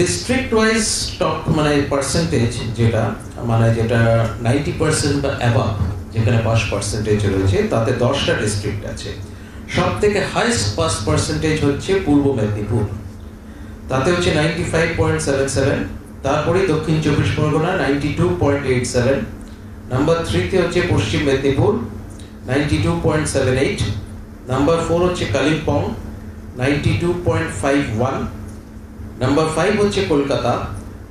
District wise top মানে percentage যেটা 90% বা অ্যাবাভ যেখানে পাস পার্সেন্টেজ রয়েছে তাতে 10টা ডিস্ট্রিক্ট আছে। সব থেকে হাইয়েস্ট পাস পার্সেন্টেজ হচ্ছে পূর্ব মেদিনীপুর, তাতে হচ্ছে 95.77। তারপরে দক্ষিণ চব্বিশ পরগনা 92.87। নাম্বার 3-তে হচ্ছে পশ্চিম মেদিনীপুর 92.78। নাম্বার 4 হচ্ছে কালিম্পং 92.51। নাম্বার 5 হচ্ছে কলকাতা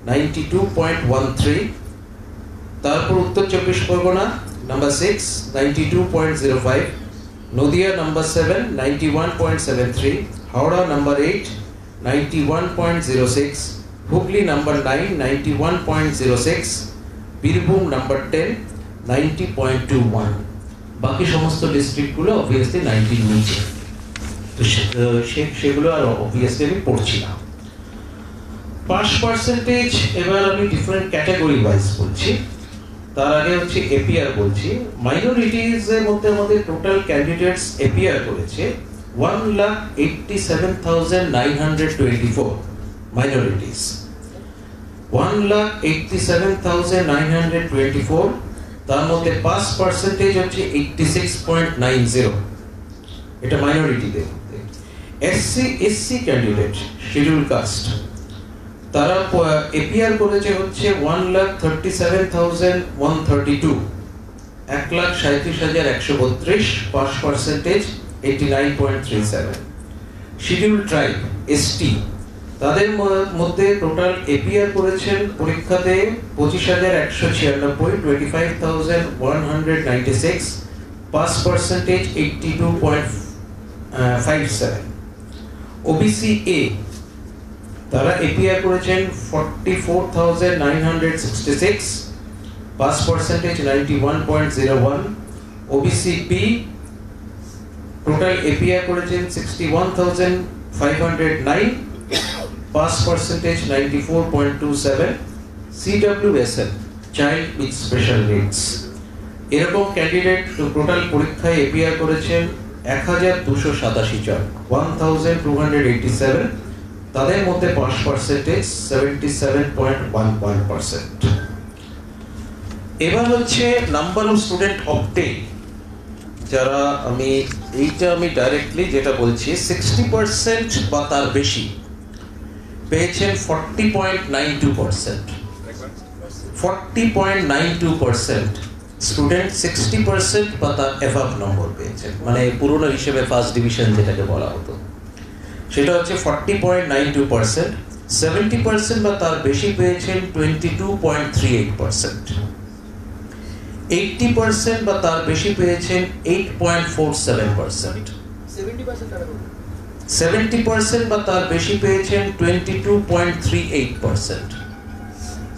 92.13। তারপর উত্তর চব্বিশ Pargana number 6 92.05। Nadia number 7 91.73। Howrah number 8 91.06। Hooghly number 9 91.06। Birbhum number 10 90.21। বাকি সমস্ত ডিস্ট্রিক্টগুলো অবভিয়াসলি 90 নিচে, তো সেগুলো আর অবভিয়াসলি আমি পড়ছি না। পাস পার্সেন্টেজ এবার আমি ডিফারেন্ট ক্যাটাগরি ওয়াইজ বলছি। তার আগে হচ্ছে এপিআর বলছি। মাইনরিটিজ এর মধ্যে আমাদের টোটাল ক্যান্ডিডেটস এপিআর করেছে 1,87,924 মাইনরিটিজ। 1,87,924, তার মধ্যে পাস পার্সেন্টেজ হচ্ছে 86.90, এটা মাইনরিটিদের মধ্যে। এসসি ক্যান্ডিডেট শিডিউল কাস্ট তারা এপিআর করেছে হচ্ছে 1,37,132, 1,37,132, pass percentage 89.37। Schedule tribe ST তাদের মধ্যে টোটাল এপিআর করেছেন পরীক্ষাতে 25,196, 25,196, পাস পার্সেন্টেজ 82.57। ওবিসি এ তারা এপিআর করেছেন 44,966, pass percentage 91.01। OBC B total APR করেছেন 61,509, pass percentage 94.27। CWSN child with special needs এরকম ক্যান্ডিডেট টোটাল পরীক্ষায় এপিআর করেছেন 1,287 জন, 1,287, তাদের মধ্যে পাস পার্সেন্টেজ 77.11%। এবার হচ্ছে নাম্বার অফ স্টুডেন্ট অবটেইন, যারা আমি ডাইরেক্টলি যেটা বলছি 60% বা তার বেশি পেয়েছেন 40.92%। 40.92% স্টুডেন্ট 60% বা তার অ্যাভাব নম্বর পেয়েছেন, মানে পুরনো হিসেবে ফার্স্ট ডিভিশন যেটাকে বলা হতো সেটা হচ্ছে 40.92%। 70% বা তার বেশি পেয়েছেন 22.38%। 80% বা তার বেশি পেয়েছেন 8.47%। 70% বা তার বেশি পেয়েছেন 22.38%।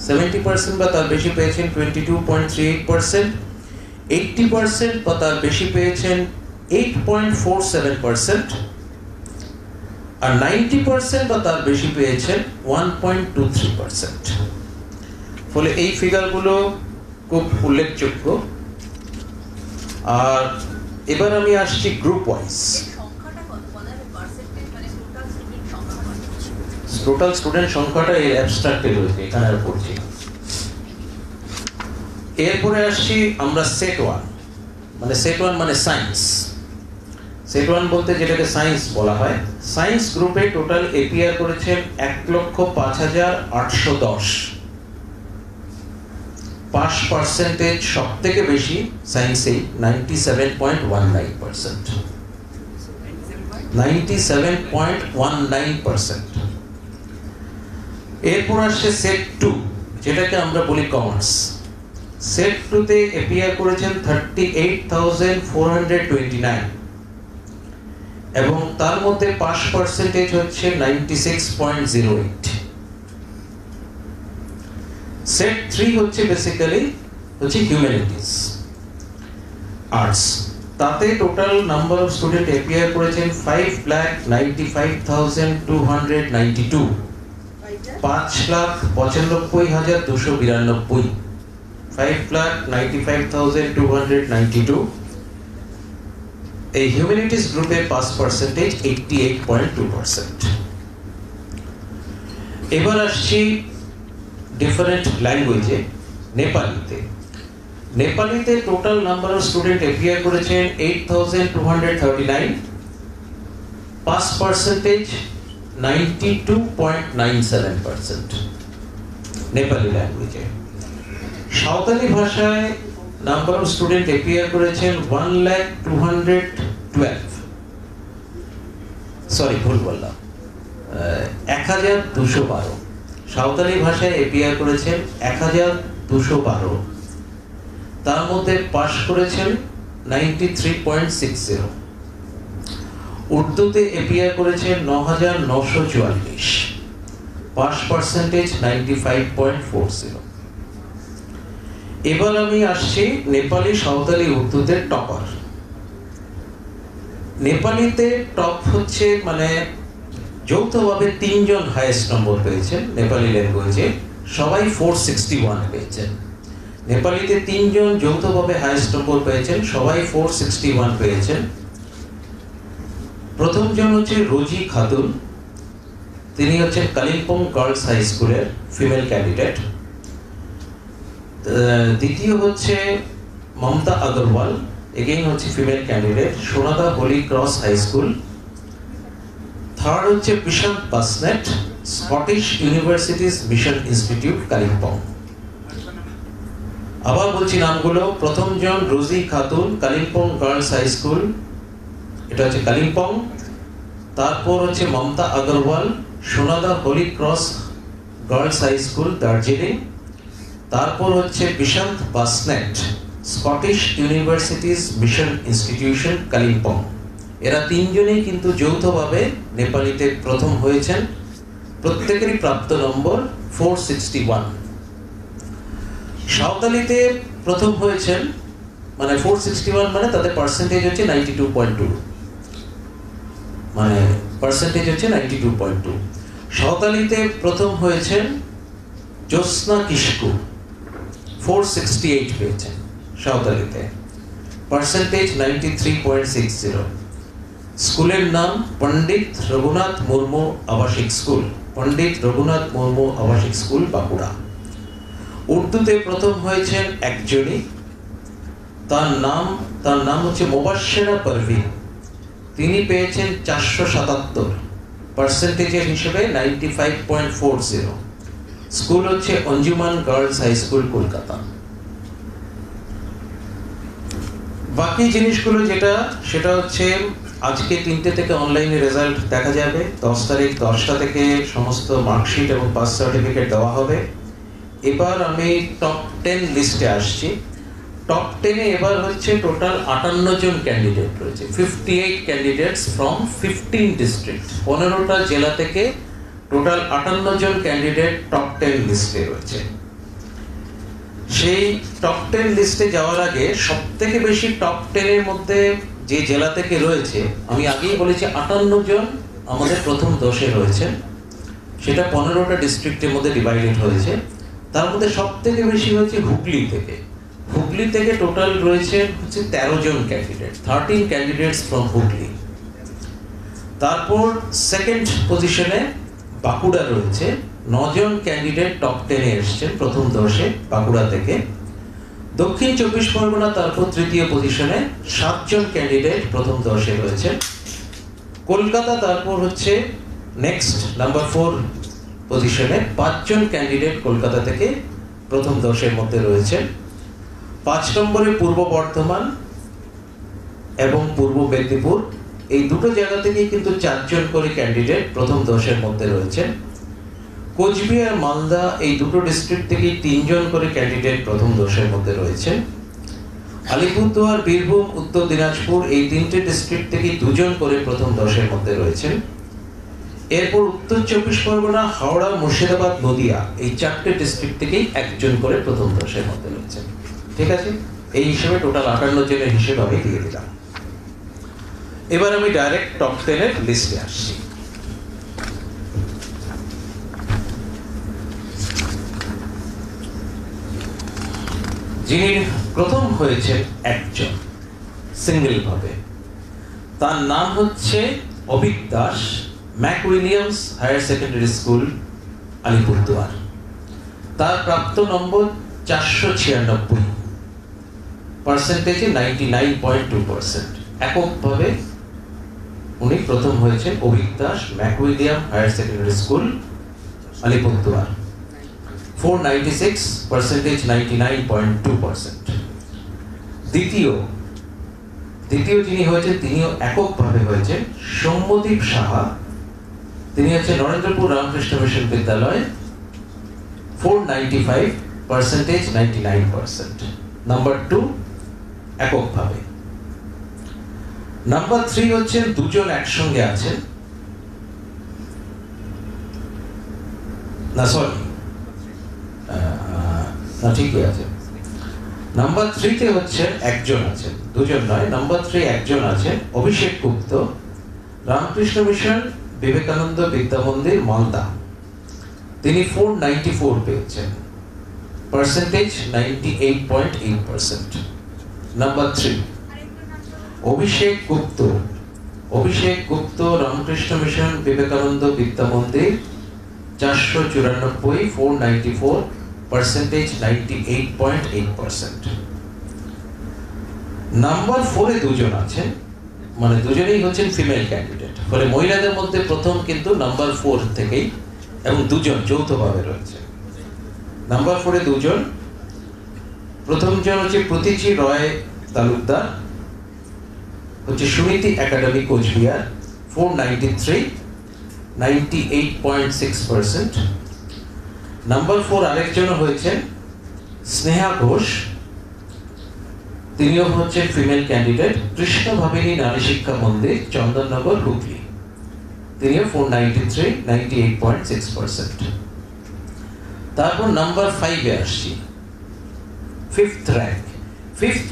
70% বা তার বেশি পেয়েছেন 22.38%। 80% বা তার বেশি পেয়েছেন 8.47%। আর 90% বা তার বেশি পেয়েছেন 1.23%। ফলে এই ফিগারগুলো খুব উল্লেখযোগ্য। আর এবার আমি আসছি গ্রুপ ওয়াইজ। টোটাল স্টুডেন্ট সংখ্যাটা এর অ্যাবস্ট্রাক্টে রয়েছে, এখানে আর পড়ছি। এরপরে আসছি আমরা সেট ওয়ান, মানে সেট ওয়ান মানে সায়েন্স। সেট ওয়ান বলতে যেটাকে সায়েন্স বলা হয়। সায়েন্স গ্রুপে টোটাল এপিআর করেছেন 1,05,810। পাস পার্সেন্টেজ সব থেকে বেশি সায়েন্সে 97.19%। 97.19%। এরপর আসছে সেট টু, যেটাকে আমরা বলি কমার্স। সেট টুতে এপিআর করেছেন 38,429 এবং তার মধ্যে পাস পার্সেন্টেজ হচ্ছে 96.08। সেট থ্রি হচ্ছে বেসিক্যালি হিউম্যানিটিজ আর্টস, তাতে total number of student APR করেছেন 5,95,292, 5,95,292, 5,95,292। এই হিউম্যানিটিজ গ্রুপে পাস পার্সেন্টেজ 88.2%। এবার আসছি ডিফারেন্ট ল্যাঙ্গুয়েজে। নেপালিতে total number of student appear করেছেন 8239, পাস পার্সেন্টেজ 92.97%। নেপালি ল্যাঙ্গুয়েজে। সাঁওতালি ভাষায় নাম্বার অফ স্টুডেন্ট অ্যাপিয়ার করেছেন 1,212, সরি ভুল বললাম, 1212। সাঁওতালি ভাষায় অ্যাপিয়ার করেছেন 1212, তার মধ্যে পাস করেছেন 93.60। উর্দুতে অ্যাপিয়ার করেছেন 9944, পাস পার্সেন্টেজ 95.40। এবার আমি আসছি নেপালি, সাঁওতালি, উর্দুতে টপার। নেপালিতে টপ হচ্ছে মানে যৌথভাবে 3 জন হাইয়েস্ট নম্বর পেয়েছেন নেপালি ল্যাঙ্গুয়েজে, সবাই 461 পেয়েছেন। নেপালিতে 3 জন যৌথভাবে হাইয়েস্ট নম্বর পেয়েছেন, সবাই 461 পেয়েছেন। প্রথম জন হচ্ছে রোজি খাতুন, তিনি হচ্ছেন কালিম্পং গার্লস হাই স্কুলের ফিমেল ক্যান্ডিডেট। দ্বিতীয় হচ্ছে মমতা আগরওয়াল, এগেইন হচ্ছে female candidate, Sonada holy cross high school. Third হচ্ছে Bishant Basnet, Scottish universities mission institute, Kalimpong. আবার বলছি নামগুলো। প্রথম জন Rozi Khatun, Kalimpong girls high school, এটা হচ্ছে কালিম্পং। তারপর হচ্ছে Mamata Agarwal, Sonada holy cross girls high school, Darjeeling. তারপর হচ্ছে Bishant Basnet, Scottish universities mission institution, Kalimpong. এরা 3 জনেই কিন্তু যৌথভাবে নেপালিতে প্রথম হয়েছেন। প্রত্যেকেরই প্রাপ্ত নম্বর 461। সাঁওতালিতে প্রথম হয়েছেন মানে 461, মানে তাদের পার্সেন্টেজ হচ্ছে 92.2, মানে পার্সেন্টেজ হচ্ছে 92.2। সাঁওতালিতে প্রথম হয়েছেন জ্যোৎস্না কিস্কু, 468 পেয়েছেন সাঁওতালিতে, পার্সেন্টেজ 93.60। স্কুলের নাম পণ্ডিত রঘুনাথ মুর্মু আবাসিক স্কুল, পণ্ডিত রঘুনাথ মুর্মু আবাসিক স্কুল, বাঁকুড়া। উর্দুতে প্রথম হয়েছেন একজনই, তার নাম হচ্ছে মোবাশ্শেরা পারভিন, তিনি পেয়েছেন 477, পার্সেন্টেজের হিসেবে 95.40। স্কুল হচ্ছে Anjuman girls high school, Kolkata. বাকি জিনিসগুলো সেটা হচ্ছে আজকে 3টে থেকে অনলাইনে রেজাল্ট দেখা যাবে। 10 তারিখ 10টা থেকে সমস্ত মার্কশিট এবং পাস সার্টিফিকেট দেওয়া হবে। এবার আমি টপ 10 লিস্টে আসছি। টপ 10-এ এবার হচ্ছে টোটাল 58 জন ক্যান্ডিডেট রয়েছে, 58 ক্যান্ডিডেটস ফ্রম 15 ডিস্ট্রিক্ট, 15টা জেলা থেকে টোটাল 58 জন ক্যান্ডিডেট টপ 10 লিস্টে রয়েছে। সেই টপ 10 লিস্টে যাওয়ার আগে সবথেকে বেশি টপ 10-এর মধ্যে যে জেলা থেকে রয়েছে, আমি আগেই বলেছি 58 জন আমাদের প্রথম 10-এ রয়েছেন, সেটা 15টা ডিস্ট্রিক্টের মধ্যে ডিভাইডেড হয়েছে। তার মধ্যে সবথেকে বেশি হয়েছে হুগলি থেকে। হুগলি থেকে টোটাল রয়েছে হচ্ছে 13 জন ক্যান্ডিডেট, 13 ক্যান্ডিডেটস ফ্রম হুগলি। তারপর সেকেন্ড পজিশনে বাঁকুড়া রয়েছে, 9 জন ক্যান্ডিডেট টপ 10-এ এসেছেন প্রথম 10-এ বাঁকুড়া থেকে। দক্ষিণ 24 পরগনা তারপর তৃতীয় পজিশনে, 7 জন ক্যান্ডিডেট প্রথম 10-এ রয়েছে। কলকাতা তারপর হচ্ছে নেক্সট নাম্বার 4 পজিশনে, 5 জন ক্যান্ডিডেট কলকাতা থেকে প্রথম 10-এর মধ্যে রয়েছে। 5 নম্বরে পূর্ব বর্ধমান এবং পূর্ব মেদিনীপুর, এই দুটো জায়গা থেকেই কিন্তু 4 জন করে ক্যান্ডিডেট প্রথম 10-এর মধ্যে রয়েছেন। কোচবিহার, মালদা এই দুটো ডিস্ট্রিক্ট থেকেই 3 জন করে ক্যান্ডিডেট প্রথম 10-এর মধ্যে রয়েছে। আলিপুরদুয়ার, বীরভূম, উত্তর দিনাজপুর এই 3টে ডিস্ট্রিক্ট থেকেই 2 জন করে প্রথম 10-এর মধ্যে রয়েছেন। এরপর উত্তর 24 পরগনা, হাওড়া, মুর্শিদাবাদ, নদিয়া এই 4টে ডিস্ট্রিক্ট থেকেই 1 জন করে প্রথম 10-এর মধ্যে রয়েছে। ঠিক আছে, এই হিসেবে টোটাল 58 জনের হিসেব আমি দিয়ে দিলাম। এবার আমি ডাইরেক্ট টপ 10-এর লিস্টে আসছি। যিনি প্রথম হয়েছেন একজন সিঙ্গেল ভাবে, তার নাম হচ্ছে Avik Das, McWilliams higher secondary school, Alipurduar. তার প্রাপ্ত নম্বর 496, পার্সেন্টেজে 99.2%। এককভাবে উনি প্রথম হয়েছেন Avik Das, McWilliam higher secondary school, Alipurduar. 496, percentage 99.2%। দ্বিতীয় যিনি হয়েছেন তিনিও এককভাবে হয়েছেন সৌম্যদীপ সাহা, তিনি হচ্ছেন নরেন্দ্রপুর রামকৃষ্ণ মিশন বিদ্যালয়। 495, পার্সেন্টেজ 99%। নাম্বার 2 এককভাবে। নাম্বার 3 হচ্ছেন দুজন একসঙ্গে আছেন, না সরি না ঠিকই আছে। নাম্বার 3 তে হচ্ছেন একজন আছেন, দুজন নয়। নাম্বার 3 একজন আছেন অভিষেক গুপ্ত, রামকৃষ্ণ মিশন বিবেকানন্দ বিদ্যা মন্দির, মালদা। তিনি 494 পেয়েছেন, পার্সেন্টেজ 98.8%। নাম্বার 3 অভিষেক গুপ্ত, রামকৃষ্ণ মিশন বিবেকানন্দ বিদ্যা মন্দির, 494, 494, পার্সেন্টেজ 98.8%। নাম্বার 4 এ দুজন আছেন, মানে দুজনেই হচ্ছেন ফিমেল ক্যান্ডিডেট। ফলে মহিলাদের মধ্যে প্রথম কিন্তু নাম্বার 4 থেকেই, এবং দুজন যৌথভাবে রয়েছে। নাম্বার 4 এ দুজন, প্রথম জন হচ্ছে প্রতীচি রয় তালুকদার, হচ্ছে সুনীতি একাডেমি কোচবিহার, 493, 98.6%। নাম্বার 4 আরেকজন হয়েছেন স্নেহা ঘোষ, তিনিও হচ্ছেন ফিমেল ক্যান্ডিডেট, কৃষ্ণ ভাবিনী নারী শিক্ষা মন্দির, চন্দননগর, হুগলি। তিনিও 493, 98.6%। তারপর নাম্বার 5 এ আসছি, ফিফথ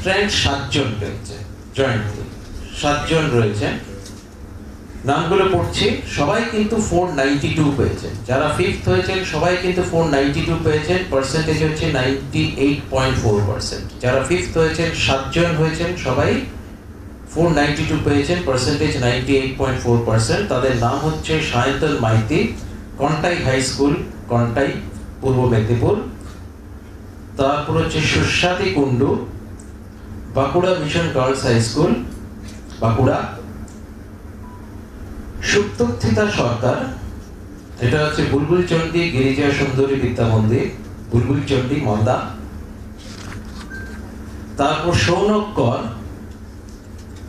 র্যাঙ্ক 7 জন পেয়েছে, জয়েন্টলি 7 জন রয়েছেন। নামগুলো পড়ছি, সবাই কিন্তু 492 পেয়েছেন। যারা 5th হয়েছেন সবাই কিন্তু 492 পেয়েছেন, পার্সেন্টেজ হচ্ছে 98.4%। যারা 5th হয়েছেন 7 জন হয়েছেন, সবাই 492 পেয়েছেন, পার্সেন্টেজ 98.4%। তাদের নাম হচ্ছে সায়ন্তন মাইতি, কন্টাই হাই স্কুল, কন্টাই, পূর্ব মেদিনীপুর। তারপর হচ্ছে Suswati Kundu, Bankura mission girls high school, Bankura. Suptathita Sarkar, এটা হচ্ছে বুলবুলচন্ডী গিরিজা সুন্দরী বিদ্যা মন্দির, বুলবুলচন্ডী, মালদা। তারপর সৌনক কর,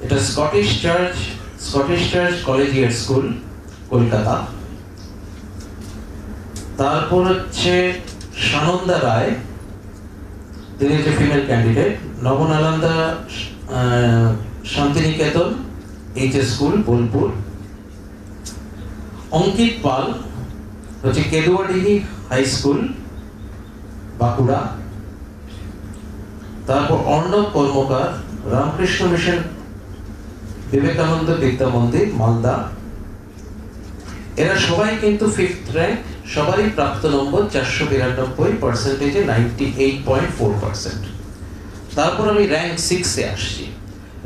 এটা Scottish church collegiate school, Kolkata. তারপর হচ্ছে সানন্দা রায়, তিনি হচ্ছে female candidate, Nabanalanda Santiniketan HS school, Bolpur. Ankit Pal হচ্ছে কেদুয়াডিহি হাই স্কুল, বাঁকুড়া। তারপর অর্ণব কর্মকার, রামকৃষ্ণ মিশন বিবেকানন্দ বিদ্যা মন্দির, মালদা। এরা সবাই কিন্তু 5th র্যাঙ্ক, সবারই প্রাপ্ত নম্বর 492, পার্সেন্টেজে 98.4%। তারপর আমি র্যাঙ্ক 6 এ আসছি।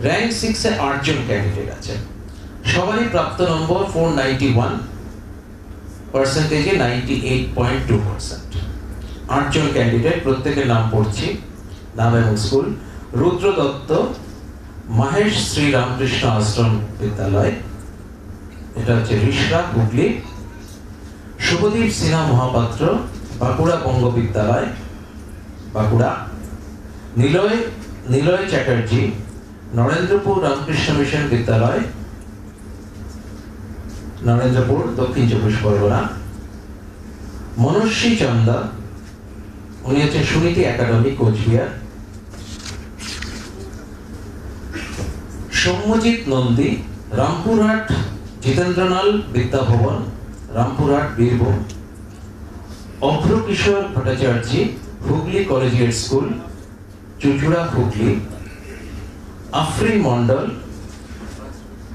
র্যাঙ্ক 6 এ 8 জন ক্যান্ডিডেট আছেন, সবারই প্রাপ্ত নম্বর 491, পার্সেন্টেজে 98.2%। 8 জন ক্যান্ডিডেট, প্রত্যেকের নাম পড়ছি, নাম এবং স্কুল। রুদ্র দত্ত, মহেশ শ্রী রামকৃষ্ণ আশ্রম বিদ্যালয়, এটা হচ্ছে রিশরা, হুগলি। শুভদীপ সিনহা মহাপাত্র, বাঁকুড়া বঙ্গ বিদ্যালয়, বাঁকুড়া। নিলয় চ্যাটার্জি, নরেন্দ্রপুর রামকৃষ্ণ মিশন বিদ্যালয়, নরেন্দ্রপুর, দক্ষিণ 24 পরগনা। মনস্বী চন্দা, উনি হচ্ছেন সুনীতি একাডেমি, কোচবিহার। সৌম্যজিৎ নন্দী, রামপুরহাট জিতেন্দ্রনাল বিদ্যা ভবন, রামপুরহাট, বীরভূম। অভ্র কিশোর ভট্টাচার্য, হুগলি কলেজিয়েট স্কুল, চুচুড়া, হুগলি। আফরিন মন্ডল,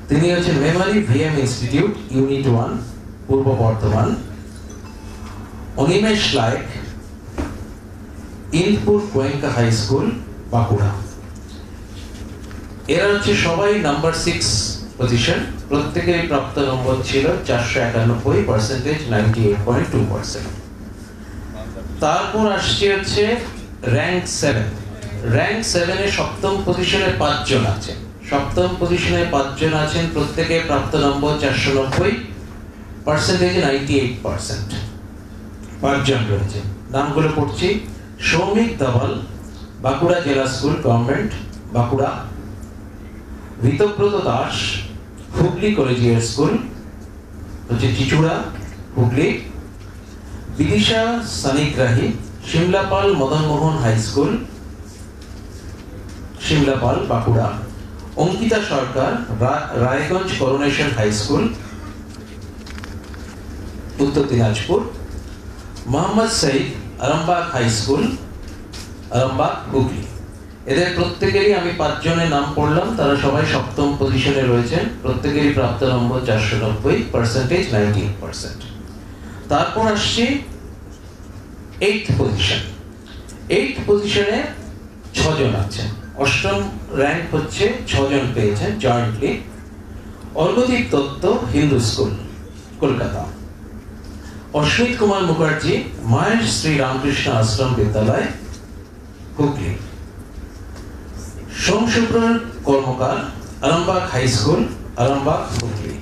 তিনি হচ্ছেন মেমারি ভিএম ইনস্টিটিউট, ইউনিট 1, পূর্ব বর্ধমান। Animesh লায়ক, Indpur Goenka high school, Bankura. এরা হচ্ছে সবাই নাম্বার 6 পজিশন, প্রত্যেকের প্রাপ্ত নম্বর ছিল 491, পার্সেন্টেজ 98.2%। তারপর আসছে হচ্ছে র্যাঙ্ক 7। র্যাঙ্ক 7 এ সপ্তম পজিশনে 5 জন আছেন। সপ্তম পজিশনে 5 জন আছেন, প্রত্যেকে প্রাপ্ত নম্বর 490, পার্সেন্টেজ 98%। 5 জন রয়েছে। নামগুলো পড়ছি: সৌমিক দাভাল, বাঁকুড়া জেলা school government, Bankura; Ritabrata Das, Hooghly collegiate school, হচ্ছে চিচুড়া, হুগলি; বিদিশা সানিগ্রাহী, শিমলাপাল মদনমোহন হাই স্কুল, শিমলাপাল, বাঁকুড়া; অঙ্কিতা সরকার, রায়গঞ্জ করোনেশন হাই স্কুল, উত্তর দিনাজপুর; মোহাম্মদ সঈদ, আরামবাগ হাই স্কুল, আরামবাগ, হুগলি। এদের প্রত্যেকেরই আমি 5 জনের নাম পড়লাম, তারা সবাই সপ্তম পজিশনে রয়েছেন, প্রত্যেকেরই প্রাপ্ত নম্বর 490, পার্সেন্টেজ 98%। তারপর আসছি 8th পজিশন। 8th পজিশনে 6 জন আছেন। অষ্টম র্যাঙ্ক হচ্ছে 6 জন পেয়েছেন জয়েন্টলি। অর্ঘদীপ দত্ত, হিন্দু স্কুল, কলকাতা; অশ্বিত কুমার মুখার্জি, মায়ের শ্রী রামকৃষ্ণ আশ্রম বিদ্যালয়, হুগলি; সোমশুভ্র কর্মকার, আরামবাগ হাই স্কুল, আরামবাগ, হুগলি;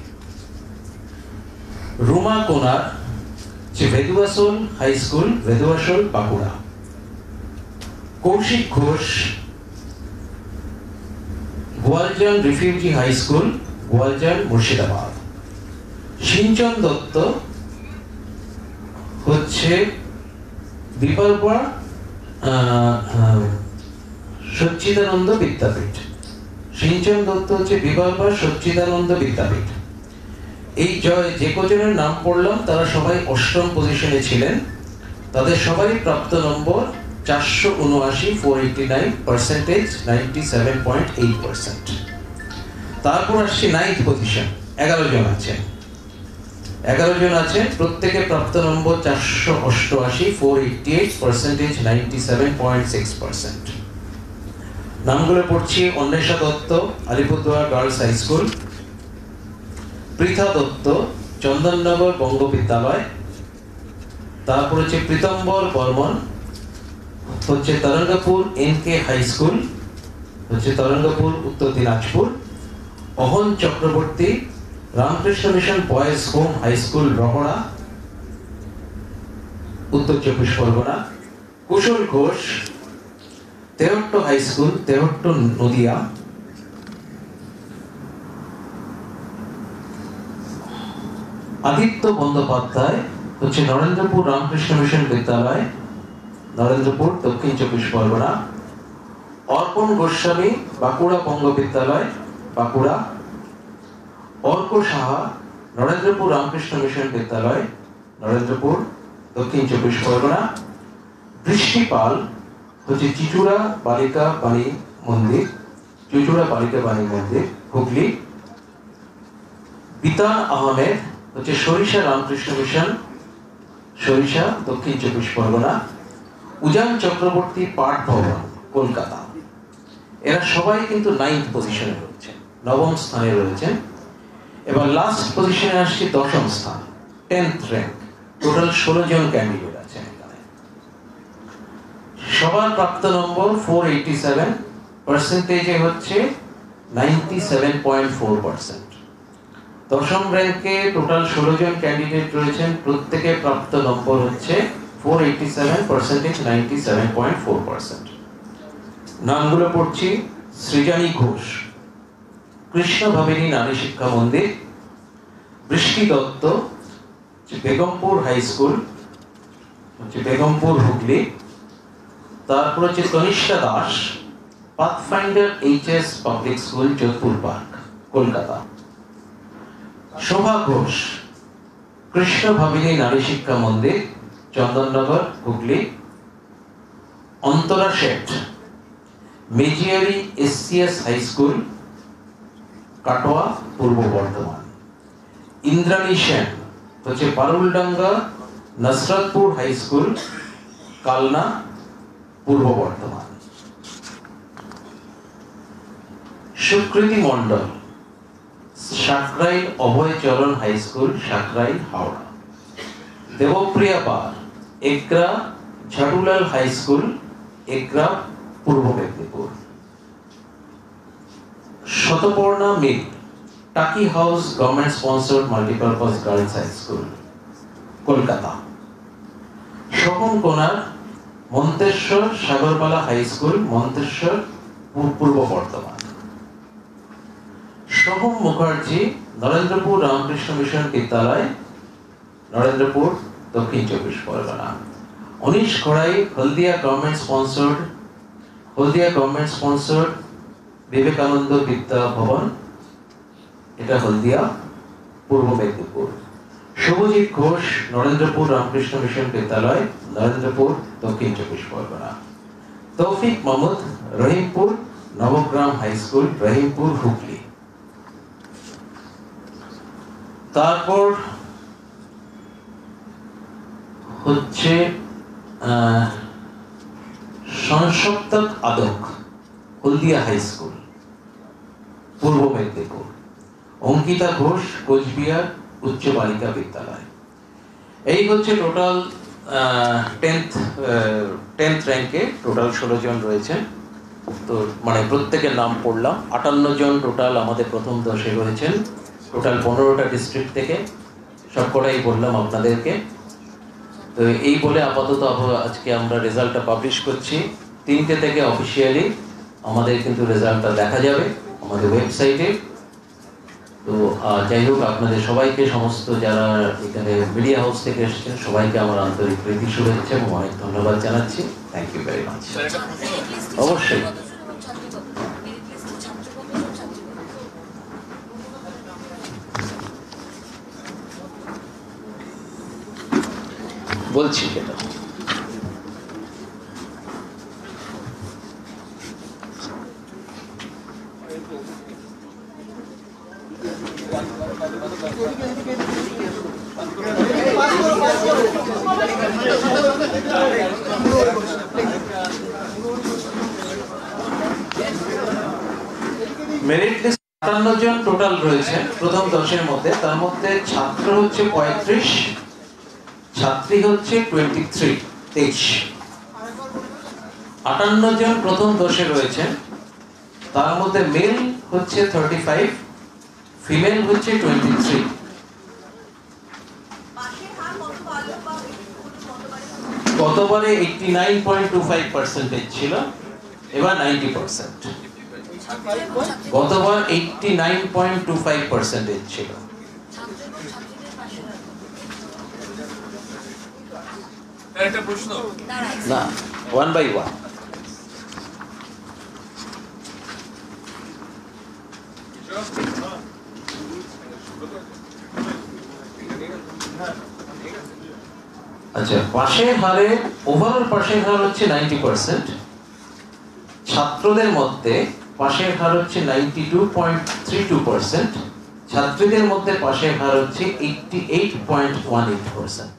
রুমা কোনার, ভেদুয়াসোল high school, ভেদুয়াসোল, Bankura; Kaushik Ghosh, Goaljan refugee high school, Goaljan, Murshidabad; সিঞ্চন দত্ত হচ্ছে বিপালপুরা সচ্চিদানন্দ বিদ্যাপীঠ। সিঞ্চন দত্ত হচ্ছে বিপালপুরা সচ্চিদানন্দ বিদ্যাপীঠ। এই যে কজনের নাম পড়লাম তারা সবাই অষ্টম পজিশনে ছিলেন, তাদের সবাই প্রাপ্ত নম্বর 479, 489, পার্সেন্টেজ 97.8%। তারপর আসছে 9th পজিশন। 11 জন আছেন। 11 জন আছেন, প্রত্যেকে প্রাপ্ত নম্বর 488, 488, পার্সেন্টেজ 97.6%। নামগুলো পড়ছি: Anwesha Dutta, Alipurduar girls high school; Pritha Dutta, Chandannagar Banga Vidyalaya; তারপর হচ্ছে প্রীতম্বর বর্মন, হচ্ছে তরঙ্গপুর NK হাই স্কুল, হচ্ছে Tarangapur, Uttar Dinajpur; Ahan Chakraborty, Ramakrishna mission boys home high school, Rahara, Uttar 24 Pargana; Kushal Ghosh, Tehatta high school, Tehatta, Nadia; Aditya Bandyopadhyay, হচ্ছে নরেন্দ্রপুর রামকৃষ্ণ মিশন বিদ্যালয়, নরেন্দ্রপুর, দক্ষিণ 24 পরগনা; অর্পণ গোস্বামী, বাঁকুড়া বঙ্গ বিদ্যালয়, বাঁকুড়া; অর্ক সাহা, নরেন্দ্রপুর রামকৃষ্ণ মিশন বিদ্যালয়, নরেন্দ্রপুর, দক্ষিণ 24 পরগনা; বৃষ্টি পাল, হচ্ছে চিচুড়া বালিকা বাণী মন্দির, চিচুড়া বালিকা বাণী মন্দির, হুগলি; বিতান আহমেদ, হচ্ছে সরিষা রামকৃষ্ণ মিশন, সরিষা, দক্ষিণ 24 পরগনা; উজান চক্রবর্তী, পাঠ ভবন, কলকাতা। এরা সবাই কিন্তু 9th পজিশনে রয়েছেন, 9ম স্থানে রয়েছেন। এবার লাস্ট পজিশনে আসছে 10ম স্থান, 10th র্যাঙ্ক। টোটাল 16 জন ক্যান্ডিডেট আছেন এখানে। সবার প্রাপ্ত নম্বর 487, পার্সেন্টেজে হচ্ছে 97.4%। 10ম র্যাঙ্কে টোটাল 16 জন ক্যান্ডিডেট রয়েছেন, প্রত্যেকে প্রাপ্ত নম্বর হচ্ছে 487, পার্সেন্টেজ 97.4%। নামগুলো পড়ছি: সৃজানী ঘোষ, কৃষ্ণ ভাবিনী নারী শিক্ষা মন্দির; বৃষ্টি দত্ত, বেগমপুর হাই স্কুল, হচ্ছে বেগমপুর, হুগলি; তারপর হচ্ছে Tanishtha Das, Pathfinder HS public school, Jodhpur park, Kolkata; Shobha Ghosh, Krishna Bhabini Nari Shiksha Mandir, Chandannagar, Hooghly; Antara Seth, Mejiari SCS high school, Katwa, Purba Bardhaman; Indrani Sen, হচ্ছে Paruldanga Nasratpur high school, Kalna, Purba Bardhaman; Sukriti Mondal, Sankrail Abhaycharan high school, Sankrail, Howrah; Debpriya Pal, Egra Jhatulal high school, Egra, Purba Medinipur. Shataparna Mil, Taki house government sponsored multipurpose girls high school, Kolkata. Soham কোনার, মন্তেশ্বর সাগরপালা হাই স্কুল, মন্তেশ্বর, পূর্ব বর্ধমান। সোহম মুখার্জি, নরেন্দ্রপুর রামকৃষ্ণ মিশন বিদ্যালয়, নরেন্দ্রপুর, দক্ষিণ চব্বিশ পরগনা। অনিশ খড়াই, হলদিয়া গভর্নমেন্ট স্পন্সর্ড বিবেকানন্দ বিদ্যা ভবন, এটা হলদিয়া, পূর্ব মেদিনীপুর। শুভজিৎ ঘোষ, নরেন্দ্রপুর রামকৃষ্ণ মিশন বিদ্যালয়, নরেন্দ্রপুর, দক্ষিণ চব্বিশ পরগনা। তৌফিক মাহমুদ, রহিমপুর নবগ্রাম হাই স্কুল, রহিমপুর, হুগলি। তারপর হচ্ছে সংসপ্তক আদক, হলদিয়া হাই স্কুল, পূর্ব মেদিনীপুর। অঙ্কিতা ঘোষ, কোচবিহার উচ্চ বালিকা বিদ্যালয়। এই হচ্ছে টোটাল 10th র্যাঙ্কে টোটাল 16 জন রয়েছেন। তো মানে প্রত্যেকের নাম পড়লাম। 58 জন টোটাল আমাদের প্রথম 10-এ রয়েছেন, টোটাল 15টা ডিস্ট্রিক্ট থেকে, সবকটাই বললাম আপনাদেরকে। তো এই বলে আপাতত আজকে আমরা রেজাল্টটা পাবলিশ করছি। 3টে থেকে অফিসিয়ালি আমাদের কিন্তু রেজাল্টটা দেখা যাবে আমাদের ওয়েবসাইটে। তো যাই হোক, আপনাদের সবাইকে, সমস্ত যারা এখানে মিডিয়া হাউস থেকে এসেছেন সবাইকে আমার আন্তরিক প্রীতি, শুভেচ্ছা এবং অনেক ধন্যবাদ জানাচ্ছি। Thank you very much. অবশ্যই বলছি সেটা। মেরিট লিস্ট 58 জন টোটাল রয়েছে প্রথম 10-এর মধ্যে। তার মধ্যে ছাত্র হচ্ছে 35, ছাত্রী হচ্ছে 23। 58 জন প্রথম 10-এ রয়েছেন। তার মধ্যে মেল হচ্ছে 35, ফিমেল হচ্ছে 23। গতবারে 89.25% ছিল, এবার 90%। গতবার 89.25% ছিল। একটা প্রশ্ন না, 1 by 1। আচ্ছা, পাশের হারে ওভারঅল পাশের হার হচ্ছে 90%। ছাত্রদের মধ্যে পাশের হার হচ্ছে 92.32%, ছাত্রীদের মধ্যে পাশের হার হচ্ছে 88.18%।